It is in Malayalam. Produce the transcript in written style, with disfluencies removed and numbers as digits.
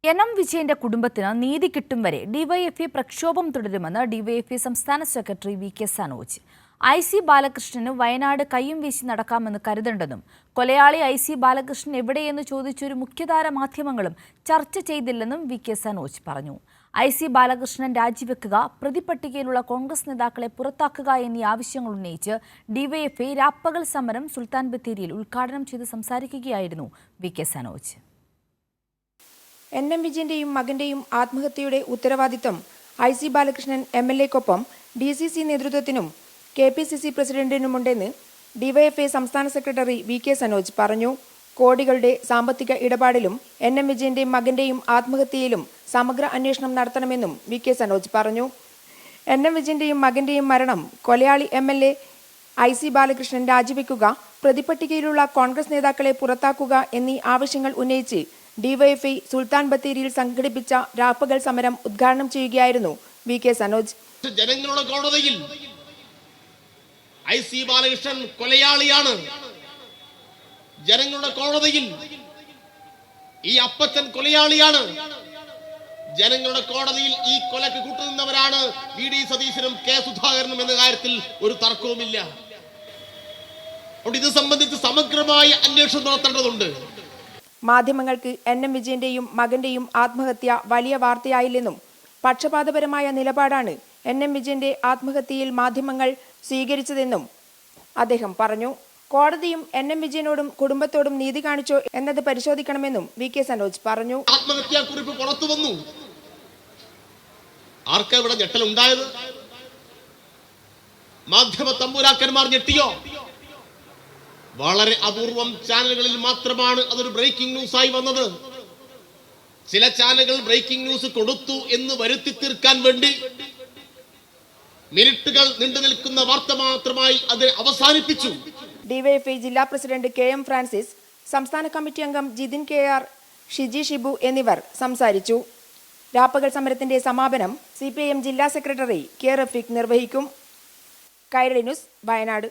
എൻ വിജയന്റെ കുടുംബത്തിന് നീതി കിട്ടും വരെ ഡിവൈഎഫ്ഐ പ്രക്ഷോഭം തുടരുമെന്ന് ഡിവൈഎഫ്ഐ സംസ്ഥാന സെക്രട്ടറി വി.കെ. സനോജ്. ഐ.സി. ബാലകൃഷ്ണന് വയനാട് കയ്യും വീശി നടക്കാമെന്ന് കരുതണ്ടെന്നും കൊലയാളി ഐ.സി. ബാലകൃഷ്ണൻ എവിടെയെന്ന് ചോദിച്ചൊരു മുഖ്യധാര മാധ്യമങ്ങളും ചർച്ച ചെയ്തില്ലെന്നും വി.കെ. സനോജ് പറഞ്ഞു. ഐ.സി. ബാലകൃഷ്ണൻ രാജിവെക്കുക, പ്രതിപട്ടികയിലുള്ള കോൺഗ്രസ് നേതാക്കളെ പുറത്താക്കുക എന്നീ ആവശ്യങ്ങൾ ഉന്നയിച്ച് ഡിവൈഎഫ്ഐ രാപ്പകൽ സമരം സുൽത്താൻ ബത്തേരിയിൽ ഉദ്ഘാടനം ചെയ്ത് സംസാരിക്കുകയായിരുന്നു വി.കെ. സനോജ്. എൻ വിജയന്റെയും മകന്റെയും ആത്മഹത്യയുടെ ഉത്തരവാദിത്തം ഐ.സി. ബാലകൃഷ്ണൻ എം.എൽ.എക്കൊപ്പം ഡി.സി.സി നേതൃത്വത്തിനും കെ.പി.സി.സി പ്രസിഡന്റിനുമുണ്ടെന്ന് ഡിവൈഎഫ്ഐ സംസ്ഥാന സെക്രട്ടറി വി.കെ. സനോജ് പറഞ്ഞു. കോടികളുടെ സാമ്പത്തിക ഇടപാടിലും എൻ വിജയന്റെയും മകന്റെയും ആത്മഹത്യയിലും സമഗ്ര അന്വേഷണം നടത്തണമെന്നും വി.കെ. സനോജ് പറഞ്ഞു. എൻ വിജയന്റെയും മകന്റെയും മരണം, കൊലയാളി എം.എൽ.എ ഐ.സി. ബാലകൃഷ്ണൻ രാജിവെക്കുക, പ്രതിപട്ടികയിലുള്ള കോൺഗ്രസ് നേതാക്കളെ പുറത്താക്കുക എന്നീ ആവശ്യങ്ങൾ ഉന്നയിച്ച് ഡിവൈഎഫ്ഐ സുൽത്താൻ ബത്തേരിയിൽ സംഘടിപ്പിച്ച രാപ്പകൽ സമരം ഉദ്ഘാടനം ചെയ്യുകയായിരുന്നു വി.കെ. സനോജ്. ജനങ്ങളുടെ കോടതിയിൽ ഐ.സി. ബാലകൃഷ്ണൻ കൊലയാളിയാണ്. ജനങ്ങളുടെ കോടതിയിൽ ഈ അപ്പച്ചൻ കൊലയാളിയാണ്. ജനങ്ങളുടെ കോടതിയിൽ ഈ കൊലക്ക് കൂട്ടുനിന്നവരാണ് വി.ഡി. സതീശനും കെ. സുധാകരനും എന്ന കാര്യത്തിൽ ഒരു തർക്കവുമില്ല. ഇത് സംബന്ധിച്ച് സമഗ്രമായ അന്വേഷണം നടത്തേണ്ടതുണ്ട്. മാധ്യമങ്ങൾക്ക് എൻ വിജയന്റെയും മകന്റെയും ആത്മഹത്യ വലിയ വാർത്തയായില്ലെന്നും പക്ഷപാതപരമായ നിലപാടാണ് എൻ വിജയന്റെ ആത്മഹത്യയിൽ മാധ്യമങ്ങൾ സ്വീകരിച്ചതെന്നും അദ്ദേഹം പറഞ്ഞു. കോടതിയും എൻ വിജയനോടും കുടുംബത്തോടും നീതി കാണിച്ചോ എന്നത് പരിശോധിക്കണമെന്നും വി.കെ. സനോജ് പറഞ്ഞു. ആത്മഹത്യാക്കുറിപ്പ് പുറത്തു വന്നു. ആർക്കാ ഇവിടെ ഞെട്ടലുണ്ടായത്? മാധ്യമ തമ്പുരാക്കന്മാർ ഞെട്ടിയോ? വളരെ അപൂർവം ചാനലുകളിൽ മാത്രമാണ് അതൊരു ബ്രേക്കിംഗ് ന്യൂസായി വന്നത്. ചില ചാനലുകൾ ബ്രേക്കിംഗ് ന്യൂസ് കൊടുത്തു എന്ന് വരുത്തി തീർക്കാൻ വേണ്ടി മിനിറ്റുകൾ നീണ്ടു നിൽക്കുന്ന വാർത്ത മാത്രമായി അത് അവസാനിപ്പിച്ചു. ഡിവൈഎഫ്ഐ ജില്ലാ പ്രസിഡന്റ് കെ.എം. ഫ്രാൻസിസ്, സംസ്ഥാന കമ്മിറ്റി അംഗം ജിതിൻ കെ.ആർ, ഷിജി ഷിബു എന്നിവർ സംസാരിച്ചു. രാപ്പകൽ സമരത്തിന്റെ സമാപനം CPIM ജില്ലാ സെക്രട്ടറി കെ. റഫീഖ് നിർവഹിക്കും. കൈരളി ന്യൂസ്, വയനാട്.